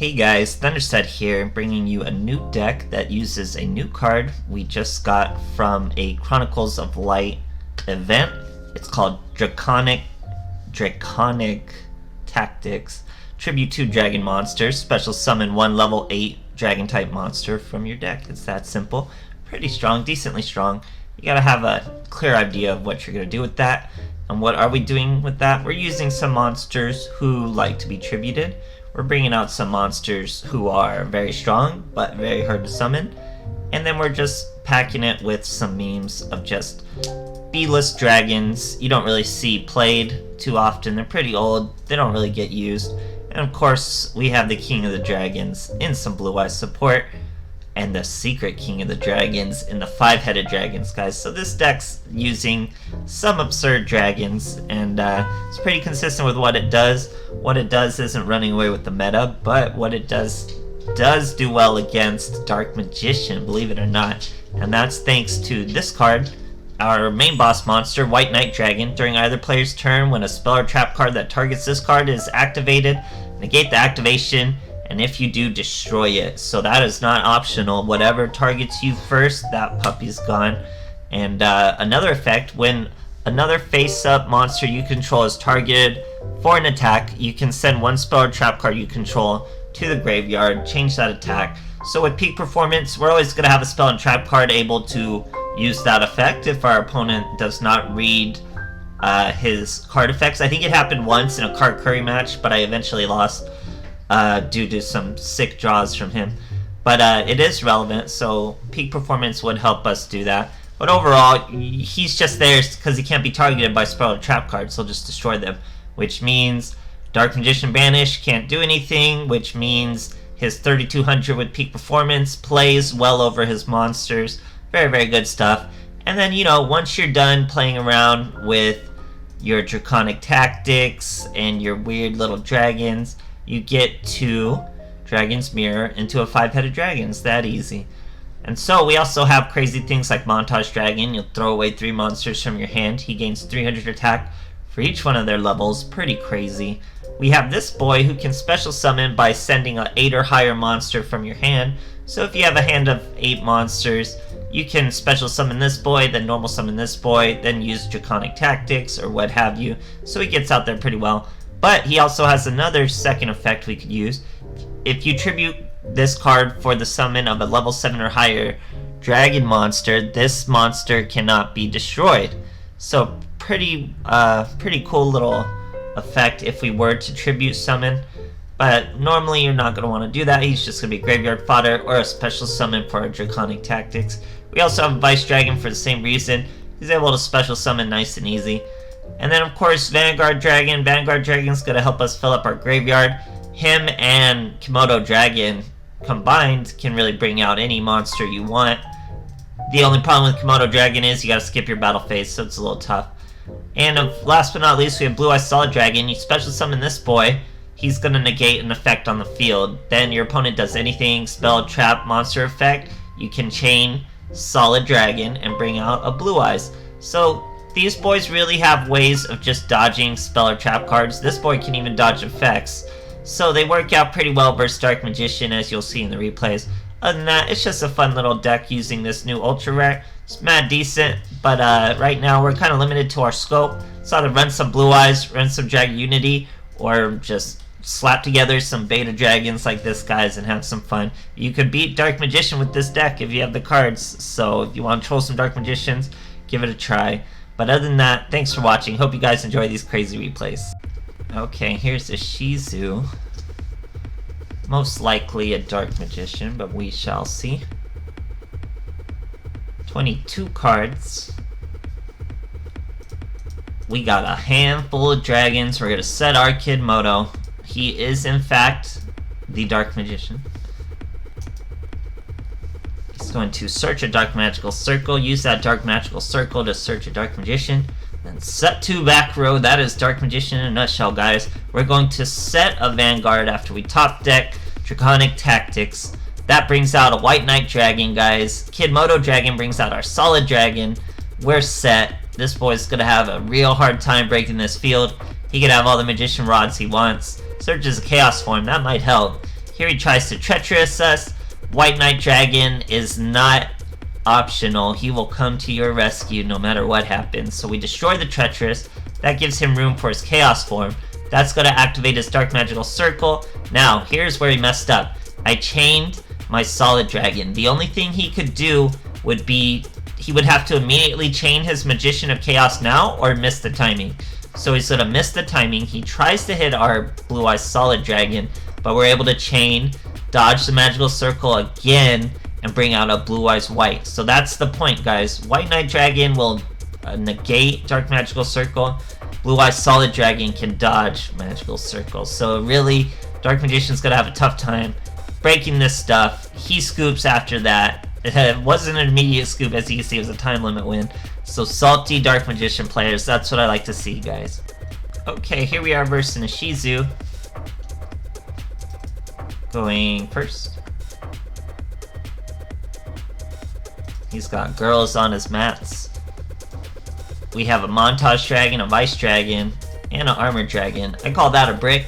Hey guys, Thunderset here, bringing you a new deck that uses a new card we just got from a Chronicles of Light event. It's called Draconic Tactics. Tribute 2 Dragon Monsters. Special summon 1 level 8 Dragon type monster from your deck. It's that simple. Pretty strong, decently strong. You gotta have a clear idea of what you're gonna do with that. And what are we doing with that? We're using some monsters who like to be tributed. We're bringing out some monsters who are very strong, but very hard to summon. And then we're just packing it with some memes of just B-list dragons you don't really see played too often. They're pretty old, they don't really get used. And of course, we have the King of the Dragons in some Blue Eyes support, and the Secret King of the Dragons in the 5-headed dragons, guys. So this deck's using some absurd dragons, and it's pretty consistent with what it does. What it does isn't running away with the meta, but what it does do well against Dark Magician, believe it or not. And that's thanks to this card, our main boss monster, White Knight Dragon. During either player's turn, when a spell or trap card that targets this card is activated, negate the activation, and if you do, destroy it. So that is not optional. Whatever targets you first, that puppy's gone. And another effect, when another face-up monster you control is targeted for an attack, you can send 1 spell or trap card you control to the graveyard, change that attack. So with peak performance, we're always going to have a spell and trap card able to use that effect if our opponent does not read his card effects. I think it happened once in a card curry match, but I eventually lost due to some sick draws from him. But it is relevant, so peak performance would help us do that. But overall, he's just there because he can't be targeted by spell or trap cards, so he'll just destroy them. Which means Dark Magician Banish can't do anything, which means his 3200 with peak performance plays well over his monsters. Very, very good stuff. And then, you know, once you're done playing around with your Draconic Tactics and your weird little dragons, you get to Dragon's Mirror into a 5-headed dragon. It's that easy. And so we also have crazy things like Montage Dragon. You'll throw away 3 monsters from your hand. He gains 300 attack for each one of their levels. Pretty crazy. We have this boy who can special summon by sending an 8 or higher monster from your hand. So if you have a hand of 8 monsters, you can special summon this boy, then normal summon this boy, then use Draconic Tactics or what have you. So he gets out there pretty well. But he also has another second effect we could use. If you tribute this card for the summon of a level 7 or higher dragon monster, this monster cannot be destroyed. So pretty cool little effect if we were to tribute summon. But normally you're not going to want to do that. He's just going to be graveyard fodder or a special summon for our Draconic Tactics. We also have Vice Dragon for the same reason. He's able to special summon nice and easy. And then of course Vanguard Dragon. Vanguard Dragon's going to help us fill up our graveyard. Him and Komodo Dragon combined can really bring out any monster you want. The only problem with Komodo Dragon is you gotta skip your battle phase, so it's a little tough. And last but not least, we have Blue Eyes Solid Dragon. You special summon this boy. He's gonna negate an effect on the field. Then your opponent does anything, spell, trap, monster effect, you can chain Solid Dragon and bring out a Blue Eyes. So these boys really have ways of just dodging spell or trap cards. This boy can even dodge effects. So they work out pretty well versus Dark Magician, as you'll see in the replays. Other than that, it's just a fun little deck using this new Ultra Rare. It's mad decent, but right now we're kind of limited to our scope. So either run some Blue Eyes, run some Dragon Unity, or just slap together some Beta Dragons like this, guys, and have some fun. You could beat Dark Magician with this deck if you have the cards. So if you want to troll some Dark Magicians, give it a try. But other than that, thanks for watching. Hope you guys enjoy these crazy replays. Okay, here's a Nishizu. Most likely a Dark Magician, but we shall see. 22 cards. We got a handful of dragons. We're gonna set our kid Moto. He is in fact the Dark Magician. He's going to search a Dark Magical Circle, use that Dark Magical Circle to search a Dark Magician. Then set 2 back row. That is Dark Magician in a nutshell, guys. We're going to set a Vanguard after we top deck Draconic Tactics. That brings out a White Knight Dragon, guys. Kid Moto Dragon brings out our Solid Dragon. We're set. This boy's gonna have a real hard time breaking this field. He can have all the Magician Rods he wants. Searches a Chaos form. That might help. Here he tries to treacherous us. White Knight Dragon is not optional. He will come to your rescue no matter what happens. So we destroy the treacherous. That gives him room for his chaos form. That's going to activate his dark magical circle. Now, here's where he messed up. I chained my solid dragon. The only thing he could do would be he would have to immediately chain his magician of chaos now or miss the timing. So he's going to miss the timing. He tries to hit our blue eyes solid dragon, but we're able to chain, dodge the magical circle again, and bring out a blue eyes white. So that's the point, guys. White Knight Dragon will negate dark magical circle. Blue eyes solid dragon can dodge magical circles. So really, Dark Magician's gonna have a tough time breaking this stuff. He scoops after that. It wasn't an immediate scoop, as you can see, it was a time limit win. So salty Dark Magician players, that's what I like to see, guys. Okay, here we are versus Nishizu. Going first. He's got girls on his mats. We have a montage dragon, a vice dragon, and an armored dragon. I call that a brick,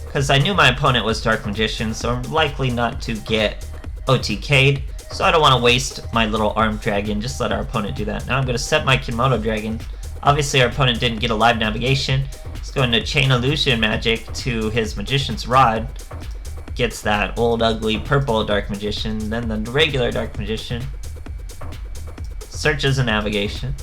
because I knew my opponent was Dark Magician, so I'm likely not to get OTK'd. So I don't want to waste my little armed dragon, just let our opponent do that. Now I'm going to set my Kimono dragon. Obviously our opponent didn't get a live navigation. He's going to chain illusion magic to his magician's rod. Gets that old ugly purple Dark Magician, then the regular Dark Magician. Searches a navigation.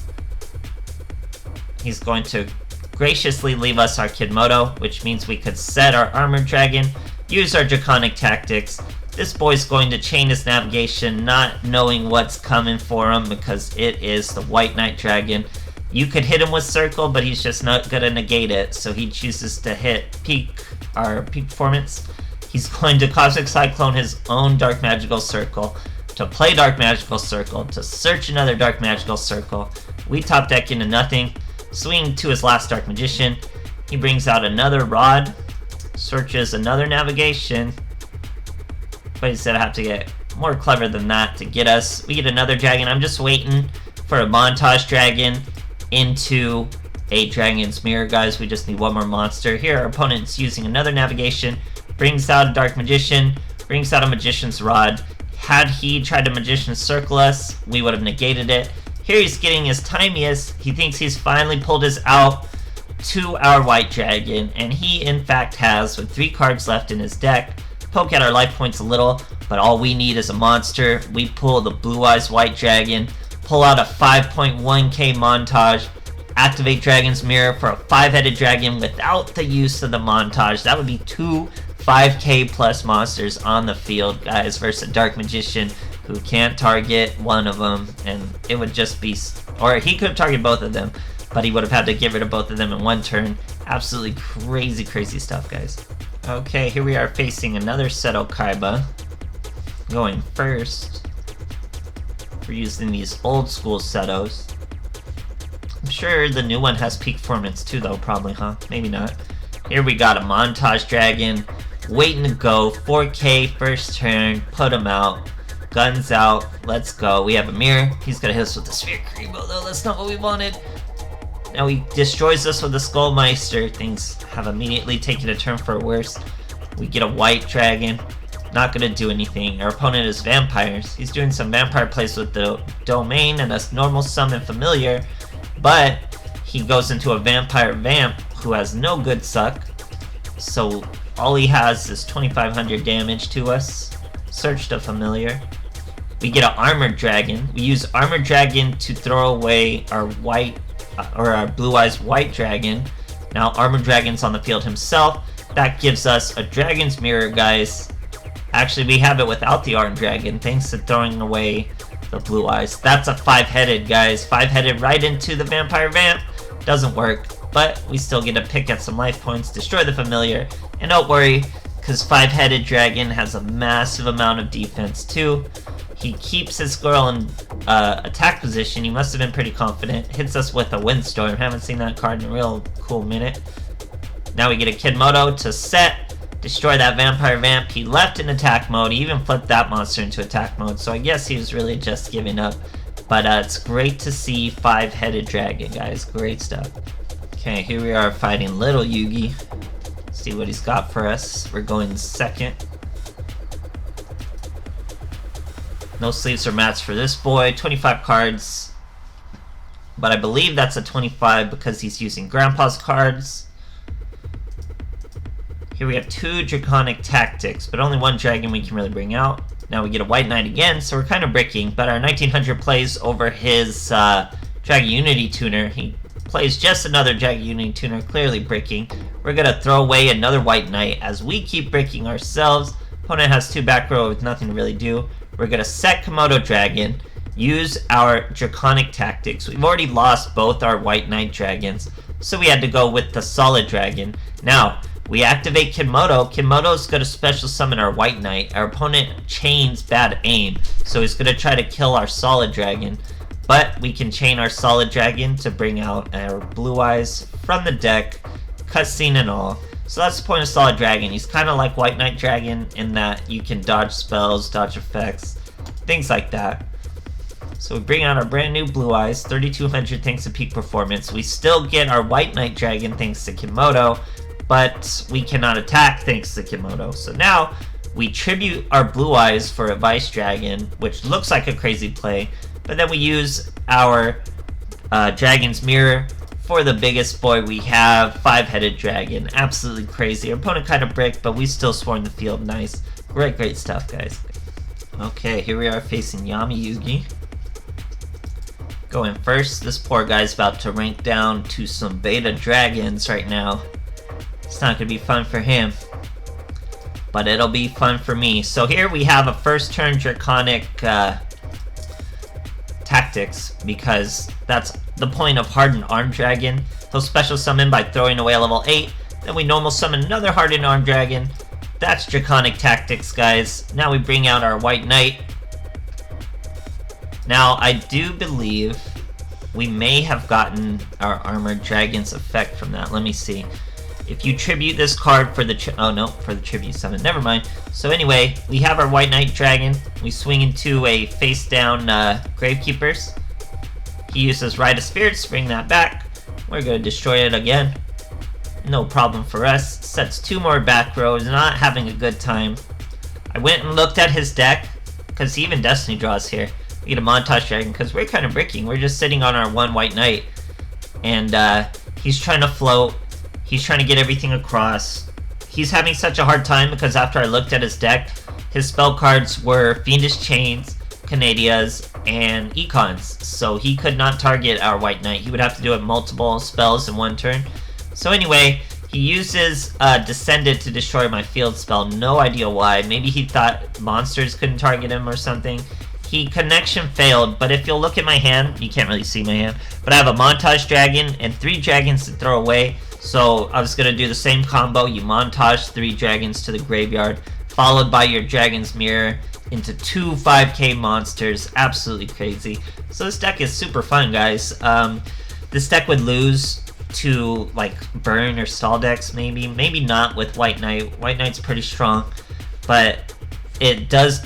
He's going to graciously leave us our Kimono, which means we could set our armored dragon, use our draconic tactics. This boy's going to chain his navigation, not knowing what's coming for him because it is the White Knight Dragon. You could hit him with circle, but he's just not gonna negate it, so he chooses to hit peak performance. He's going to Cosmic Cyclone his own Dark Magical Circle, to play Dark Magical Circle, to search another Dark Magical Circle. We top deck into nothing, swing to his last Dark Magician. He brings out another rod, searches another navigation, but he's gonna have to get more clever than that to get us. We get another dragon. I'm just waiting for a montage dragon into a dragon's mirror, guys. We just need one more monster. Here our opponent's using another navigation, brings out a Dark Magician, brings out a Magician's Rod. Had he tried to Magician Circle us, we would have negated it. Here he's getting his timiest. He thinks he's finally pulled his out to our white dragon, and he in fact has, with 3 cards left in his deck. Poke at our life points a little, but all we need is a monster. We pull the Blue Eyes White Dragon, pull out a 5.1k montage, activate Dragon's Mirror for a 5-headed dragon without the use of the montage. That would be 2 5k plus monsters on the field, guys, versus a Dark Magician who can't target one of them, and it would just be, or he could target both of them, but he would have had to get rid of both of them in one turn. Absolutely crazy stuff, guys. Okay, here we are facing another Seto Kaiba. Going first. We're using these old school Setos. I'm sure the new one has peak performance too, though, probably, huh? Maybe not. Here we got a montage dragon, waiting to go. 4k first turn, put him out. Guns out, let's go. We have a mirror. He's gonna hit us with the Sphere Karibo, though. That's not what we wanted. Now he destroys us with the Skullmeister. Things have immediately taken a turn for worse. We get a white dragon. Not gonna do anything. Our opponent is vampires. He's doing some vampire plays with the domain and a normal summon familiar, but he goes into a vampire vamp who has no good suck. So all he has is 2500 damage to us. Search the familiar. We get an armored dragon. We use armored dragon to throw away our white or our Blue Eyes White Dragon. Now Armored Dragon's on the field himself. That gives us a Dragon's Mirror, guys. Actually, we have it without the Armored Dragon, thanks to throwing away the Blue Eyes. That's a 5-headed, guys. 5-headed right into the Vampire Vamp. Doesn't work, but we still get a pick at some life points, destroy the familiar, and don't worry, because 5-headed Dragon has a massive amount of defense too. He keeps his girl in attack position. He must have been pretty confident. Hits us with a Windstorm. Haven't seen that card in a real cool minute. Now we get a Kimono to set, destroy that Vampire Vamp. He left in attack mode. He even flipped that monster into attack mode. So I guess he was really just giving up. But it's great to see 5-headed dragon, guys. Great stuff. Okay, here we are fighting Little Yugi. See what he's got for us. We're going second. No sleeves or mats for this boy. 25 cards. But I believe that's a 25 because he's using Grandpa's cards. Here we have 2 Draconic Tactics, but only 1 dragon we can really bring out. Now we get a White Knight again, so we're kind of bricking, but our 1900 plays over his Dragon Unity tuner. He plays just another Dragon Unity tuner, clearly bricking. We're going to throw away another White Knight as we keep bricking ourselves. Opponent has 2 back row with nothing to really do. We're going to set Komodo Dragon, use our Draconic Tactics. We've already lost both our White Knight dragons, so we had to go with the Solid Dragon. Now, we activate Komodo. Komodo's going to special summon our White Knight. Our opponent chains Bad Aim, so he's going to try to kill our Solid Dragon. But we can chain our Solid Dragon to bring out our Blue Eyes from the deck, cutscene and all. So that's the point of Solid Dragon. He's kind of like White Knight Dragon in that you can dodge spells, dodge effects, things like that. So we bring out our brand new Blue Eyes, 3200 thanks to peak performance. We still get our White Knight Dragon thanks to Komodo, but we cannot attack thanks to Komodo. So now we tribute our Blue Eyes for a Vice Dragon, which looks like a crazy play, but then we use our Dragon's Mirror for the biggest boy we have, 5-headed dragon. Absolutely crazy. Our opponent kind of bricked, but we still swarmed the field. Nice. Great stuff, guys. Okay, here we are facing Yami Yugi. Going first, this poor guy's about to rank down to some beta dragons right now. It's not going to be fun for him, but it'll be fun for me. So here we have a first turn Draconic Tactics, because that's the point of Hardened Arm Dragon. He'll special summon by throwing away a level 8, then we normal summon another Hardened Arm Dragon. That's Draconic Tactics, guys. Now we bring out our White Knight. Now, I do believe we may have gotten our Armored Dragon's effect from that. Let me see. If you tribute this card for the for the tribute summon, never mind. So anyway, we have our White Knight Dragon. We swing into a face-down Gravekeepers. He uses Rite of Spirits to bring that back. We're going to destroy it again. No problem for us. Sets 2 more back rows, not having a good time. I went and looked at his deck, because he even Destiny draws here. We get a Montage Dragon, because we're kind of bricking. We're just sitting on our 1 White Knight. And he's trying to float. He's trying to get everything across. He's having such a hard time because after I looked at his deck, his spell cards were Fiendish Chains, Canadias, and Econs. So he could not target our White Knight. He would have to do it multiple spells in 1 turn. So anyway, he uses Descendant to destroy my field spell. No idea why. Maybe he thought monsters couldn't target him or something. He connection failed, but if you'll look at my hand, you can't really see my hand, but I have a Montage Dragon and 3 dragons to throw away. So I was going to do the same combo. You montage 3 dragons to the graveyard, followed by your Dragon's Mirror into 2 5k monsters. Absolutely crazy. So this deck is super fun, guys. This deck would lose to like burn or stall decks, maybe not with White Knight. White Knight's pretty strong, but it does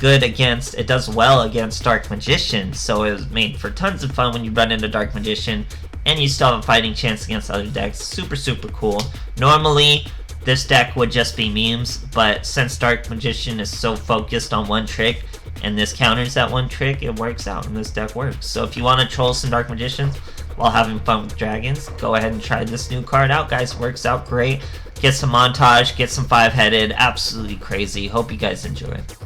well against Dark Magician. So it was made for tons of fun when you run into Dark Magician and you still have a fighting chance against other decks. Super cool. Normally this deck would just be memes, but since Dark Magician is so focused on 1 trick and this counters that 1 trick, it works out and this deck works. So if you want to troll some Dark Magicians while having fun with dragons, go ahead and try this new card out, guys. Works out great. Get some montage, get some 5-headed. Absolutely crazy. Hope you guys enjoy it.